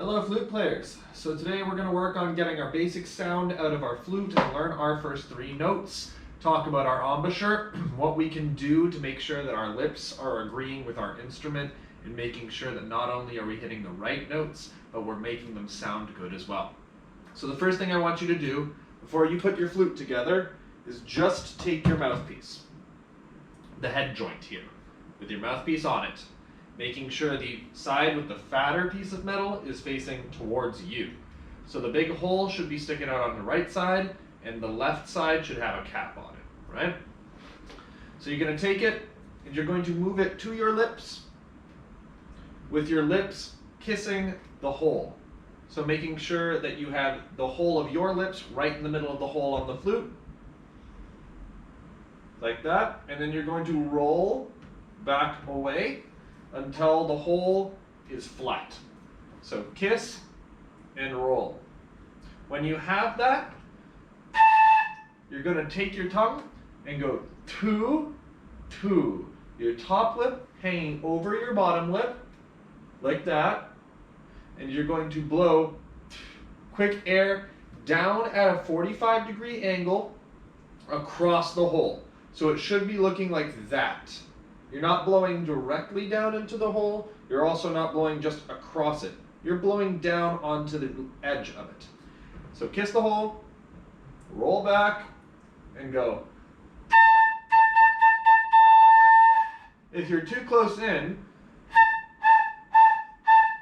Hello flute players. So today we're going to work on getting our basic sound out of our flute and learn our first three notes. Talk about our embouchure, what we can do to make sure that our lips are agreeing with our instrument and making sure that not only are we hitting the right notes, but we're making them sound good as well. So the first thing I want you to do before you put your flute together is just take your mouthpiece, the head joint here, with your mouthpiece on it, making sure the side with the fatter piece of metal is facing towards you. So the big hole should be sticking out on the right side, and the left side should have a cap on it, right? So you're going to take it, and you're going to move it to your lips, with your lips kissing the hole. So making sure that you have the hole of your lips right in the middle of the hole on the flute, like that, and then you're going to roll back away until the hole is flat. So kiss and roll. When you have that, you're going to take your tongue and go two, two. Your top lip hanging over your bottom lip, like that. And you're going to blow quick air down at a 45-degree angle across the hole. So it should be looking like that. You're not blowing directly down into the hole. You're also not blowing just across it. You're blowing down onto the edge of it. So kiss the hole, roll back, and go. If you're too close in,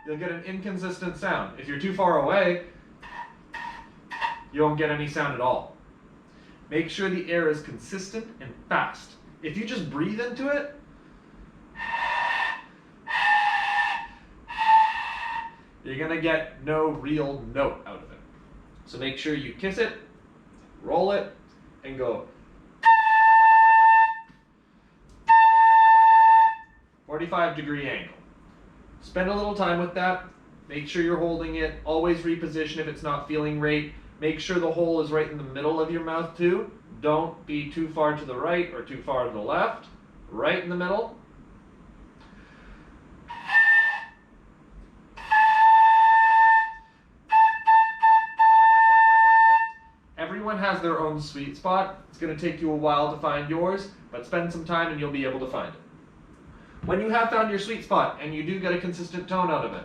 you'll get an inconsistent sound. If you're too far away, you won't get any sound at all. Make sure the air is consistent and fast. If you just breathe into it, you're going to get no real note out of it. So make sure you kiss it, roll it, and go. 45-degree angle. Spend a little time with that. Make sure you're holding it. Always reposition if it's not feeling right. Make sure the hole is right in the middle of your mouth too. Don't be too far to the right or too far to the left. Right in the middle. Everyone has their own sweet spot. It's going to take you a while to find yours, but spend some time and you'll be able to find it. When you have found your sweet spot and you do get a consistent tone out of it,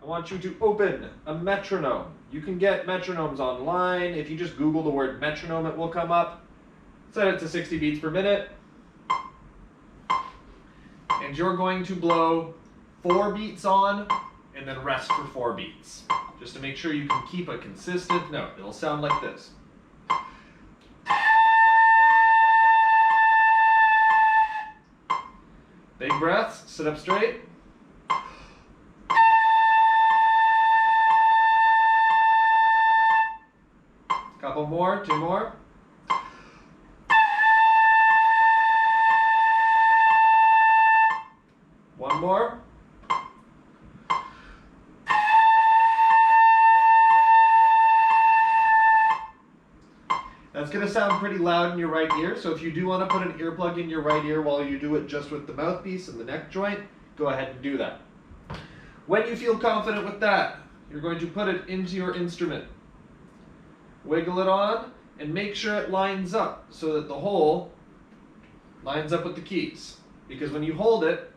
I want you to open a metronome. You can get metronomes online. If you just Google the word metronome, it will come up. Set it to 60 beats per minute. And you're going to blow 4 beats on and then rest for 4 beats. Just to make sure you can keep a consistent note. It'll sound like this. Big breaths, sit up straight. Couple more, 2 more. One more. That's going to sound pretty loud in your right ear, so if you do want to put an earplug in your right ear while you do it just with the mouthpiece and the neck joint, go ahead and do that. When you feel confident with that, you're going to put it into your instrument. Wiggle it on and make sure it lines up so that the hole lines up with the keys. Because when you hold it,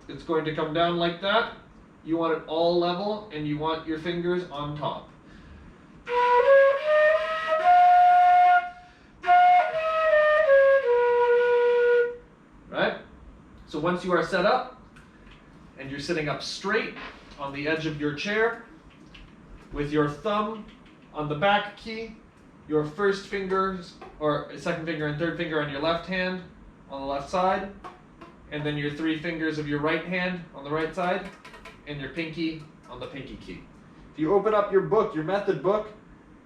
it's going to come down like that. You want it all level and you want your fingers on top. Right? So once you are set up and you're sitting up straight on the edge of your chair with your thumb on the back key, your first fingers or second finger and third finger on your left hand on the left side, and then your 3 fingers of your right hand on the right side, and your pinky on the pinky key. If you open up your book, your method book,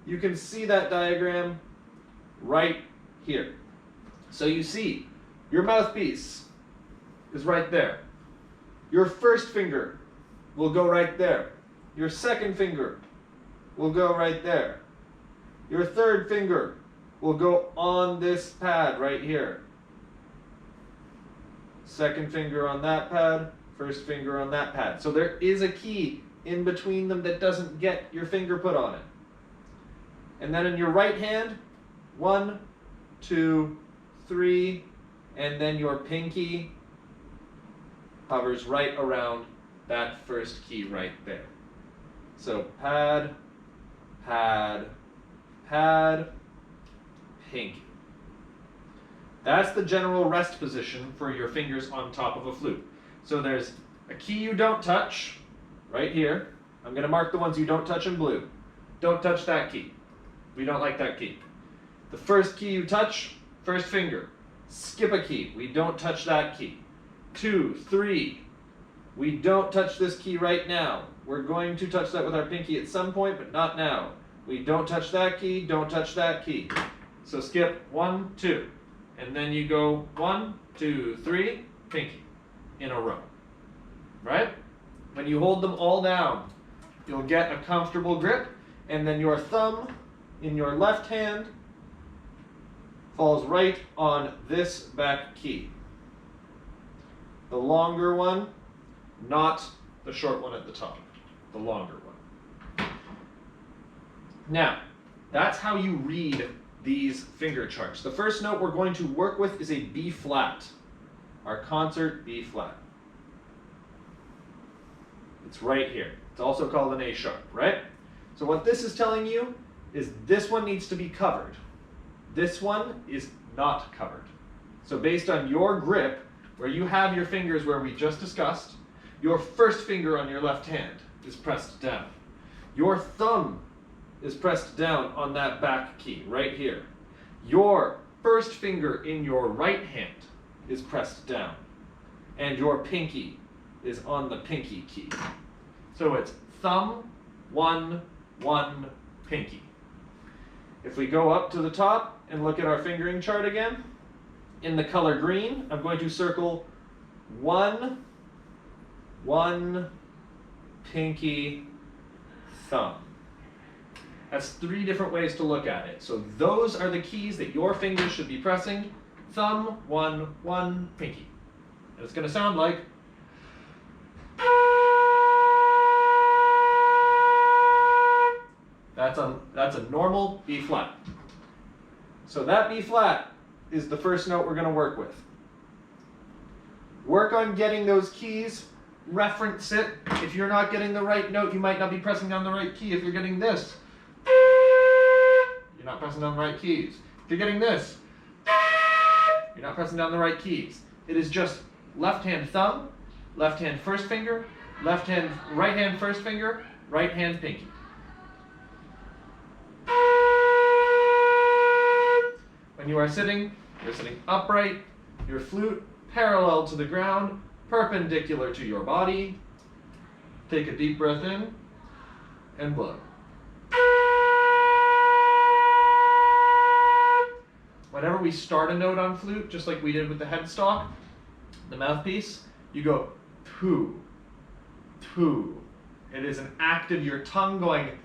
you can see that diagram right here. So you see, your mouthpiece is right there. Your first finger will go right there. Your second finger will go right there. Your third finger will go on this pad right here. Second finger on that pad, First finger on that pad. So there is a key in between them that doesn't get your finger put on it. And then in your right hand, 1, 2, 3, and then your pinky hovers right around that first key right there. So pad, pad, pad, pinky. That's the general rest position for your fingers on top of a flute. So there's a key you don't touch, right here. I'm going to mark the ones you don't touch in blue. Don't touch that key. We don't like that key. The first key you touch, first finger. Skip a key. We don't touch that key. 2, 3. We don't touch this key right now. We're going to touch that with our pinky at some point, but not now. We don't touch that key, don't touch that key. So skip 1, 2. And then you go 1, 2, 3, pinky in a row. Right? When you hold them all down, you'll get a comfortable grip, and then your thumb in your left hand falls right on this back key. The longer one, not the short one at the top, the longer one. Now, that's how you read these finger charts. The first note we're going to work with is a B flat, our concert B flat. It's right here. It's also called an A sharp, right? So what this is telling you is this one needs to be covered. This one is not covered. So based on your grip, where you have your fingers where we just discussed, your first finger on your left hand is pressed down. Your thumb is pressed down on that back key right here. Your first finger in your right hand is pressed down. And your pinky is on the pinky key. So it's thumb, 1, 1, pinky. If we go up to the top and look at our fingering chart again, in the color green, I'm going to circle 1, 1, pinky, thumb. That's 3 different ways to look at it. So those are the keys that your fingers should be pressing. Thumb, 1, 1, pinky. And it's going to sound like that's a normal B flat. So that B flat is the first note we're going to work with. Work on getting those keys, reference it. If you're not getting the right note, you might not be pressing down the right key. If you're getting this, you're not pressing down the right keys. If you're getting this, you're not pressing down the right keys. It is just left hand thumb, left hand first finger, right hand first finger, right hand pinky. When you are sitting, you're sitting upright, your flute parallel to the ground, perpendicular to your body. Take a deep breath in and blow. Whenever we start a note on flute, just like we did with the headstock, the mouthpiece, you go tu, tu. It is an act of your tongue going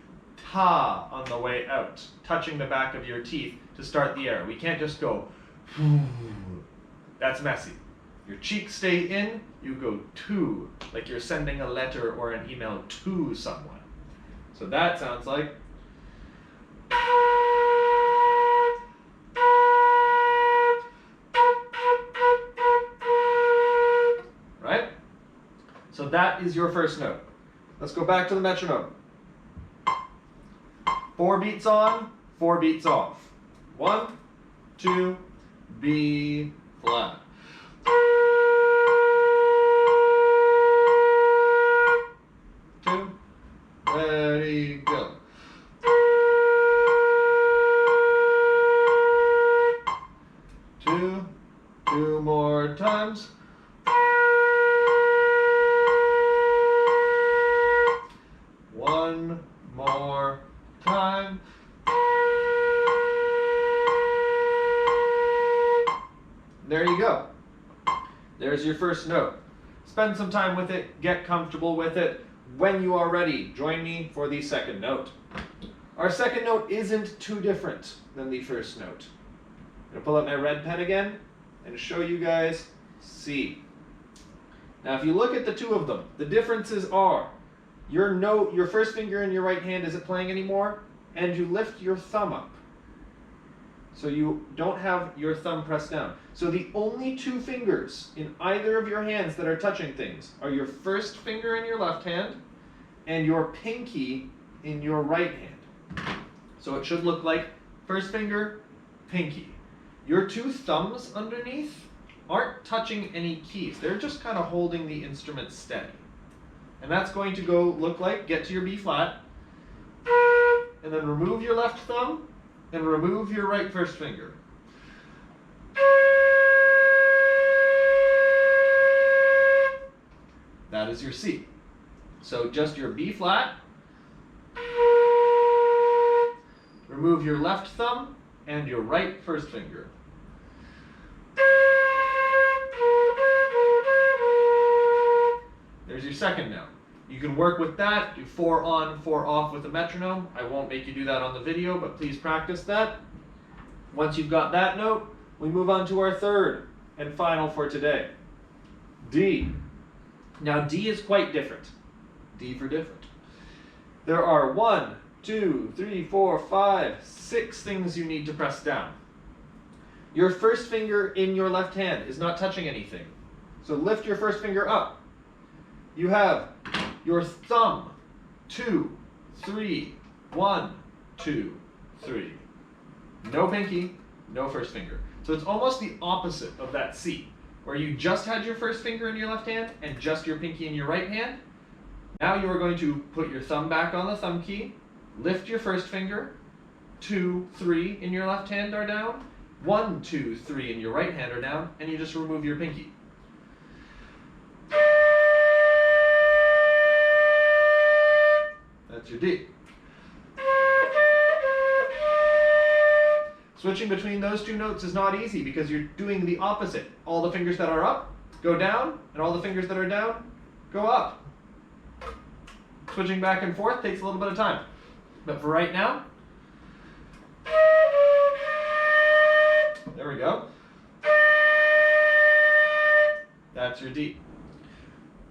ta on the way out, touching the back of your teeth to start the air. We can't just go that's messy. Your cheeks stay in, you go to, like you're sending a letter or an email to someone. So that sounds like right? So that is your first note. Let's go back to the metronome. 4 beats on, 4 beats off. 1, 2, B flat. Two, ready, go. Two more times. One more time. There you go. There's your first note. Spend some time with it, get comfortable with it. When you are ready, join me for the second note. Our second note isn't too different than the first note. I'm going to pull out my red pen again and show you guys C. Now if you look at the two of them, the differences are your first finger in your right hand isn't playing anymore, and you lift your thumb up. So you don't have your thumb pressed down. So the only two fingers in either of your hands that are touching things are your first finger in your left hand and your pinky in your right hand. So it should look like first finger, pinky. Your two thumbs underneath aren't touching any keys. They're just kind of holding the instrument steady. And that's going to look like, get to your B flat, and then remove your left thumb, and remove your right first finger. That is your C. So just your B flat, remove your left thumb, and your right first finger. There's your second note. You can work with that, do 4 on, 4 off with a metronome. I won't make you do that on the video, but please practice that. Once you've got that note, we move on to our third and final for today, D. Now D is quite different. D for different. There are 1, 2, 3, 4, 5, 6 things you need to press down. Your first finger in your left hand is not touching anything. So lift your first finger up. You have your thumb, 2, 3, 1, 2, 3. No pinky, no first finger. So it's almost the opposite of that C, where you just had your first finger in your left hand and just your pinky in your right hand. Now you are going to put your thumb back on the thumb key, lift your first finger, 2, 3 in your left hand are down, 1, 2, 3 in your right hand are down, and you just remove your pinky. That's your D. Switching between those two notes is not easy because you're doing the opposite. All the fingers that are up go down, and all the fingers that are down go up. Switching back and forth takes a little bit of time. But for right now, there we go. That's your D.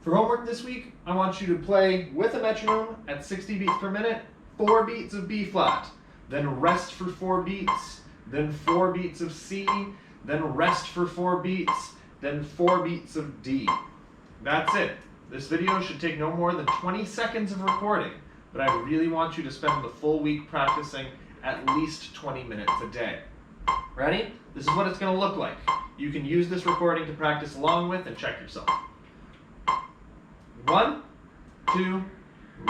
For homework this week, I want you to play with a metronome at 60 beats per minute, 4 beats of B flat, then rest for 4 beats, then 4 beats of C, then rest for 4 beats, then 4 beats of D. That's it. This video should take no more than 20 seconds of recording, but I really want you to spend the full week practicing at least 20 minutes a day. Ready? This is what it's going to look like. You can use this recording to practice along with and check yourself. 1, 2,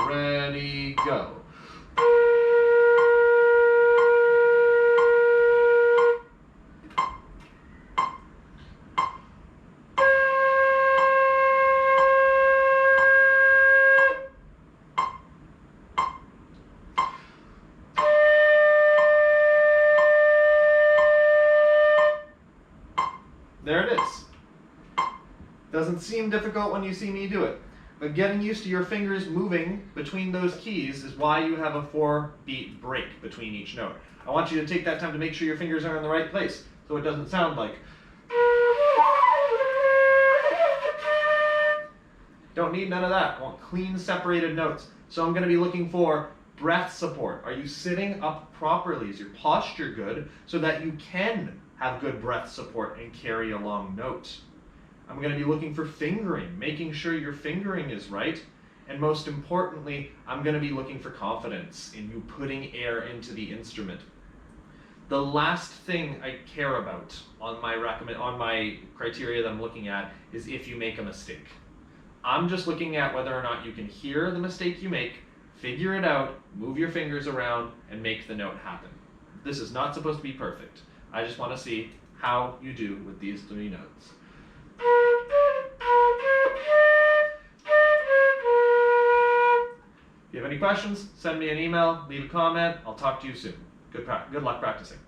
ready, go. There it is. Doesn't seem difficult when you see me do it. But getting used to your fingers moving between those keys is why you have a 4-beat break between each note. I want you to take that time to make sure your fingers are in the right place, so it doesn't sound like. Don't need none of that. I want clean, separated notes. So I'm going to be looking for breath support. Are you sitting up properly? Is your posture good so that you can have good breath support and carry a long note? I'm going to be looking for fingering, making sure your fingering is right. And most importantly, I'm going to be looking for confidence in you putting air into the instrument. The last thing I care about on my criteria that I'm looking at is if you make a mistake. I'm just looking at whether or not you can hear the mistake you make, figure it out, move your fingers around, and make the note happen. This is not supposed to be perfect. I just want to see how you do with these 3 notes. If you have any questions, send me an email, leave a comment. I'll talk to you soon. Good luck practicing.